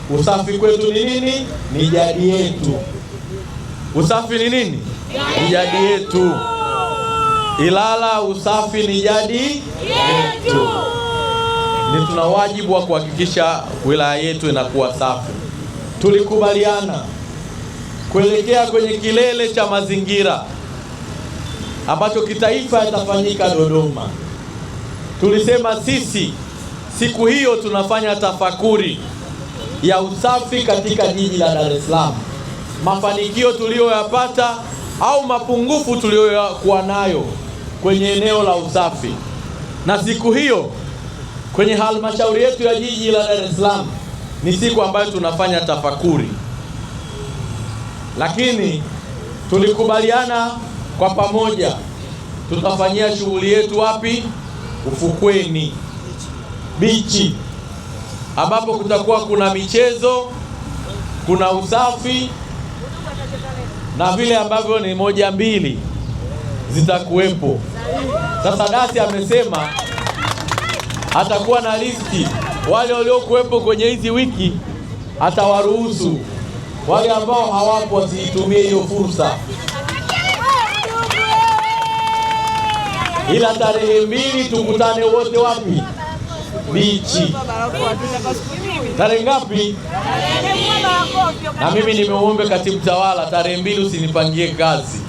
Usafi kwetu ni nini? Ni jadi yetu. Usafi ni nini? Ni jadi yetu. Ilala, usafi ni jadi yetu. Ni tuna wajibu wa kuhakikisha wilaya yetu inakuwa safi. Tulikubaliana kuelekea kwenye kilele cha mazingira ambacho kitaifa itafanyika Dodoma. Tulisema sisi siku hiyo tunafanya tafakuri ya usafi katika jiji la Dar es Salaam, mafanikio tuliyoyapata au mapungufu tuliyokuwa nayo kwenye eneo la usafi. Na siku hiyo kwenye halmashauri yetu ya jiji la Dar es Salaam ni siku ambayo tunafanya tafakuri, lakini tulikubaliana kwa pamoja tutafanyia shughuli yetu wapi? Ufukweni, bichi, ambapo kutakuwa kuna michezo, kuna usafi na vile ambavyo ni moja mbili zitakuwepo. Sasa Dasi amesema atakuwa na listi wale waliokuwepo kwenye hizi wiki, atawaruhusu wale ambao hawapo wasiitumie hiyo fursa. Ila tarehe 2 tukutane wote wapi? Bichi. Tarehe ngapi? Na mimi nimeomba katibu tawala tarehe 2 usinipangie kazi.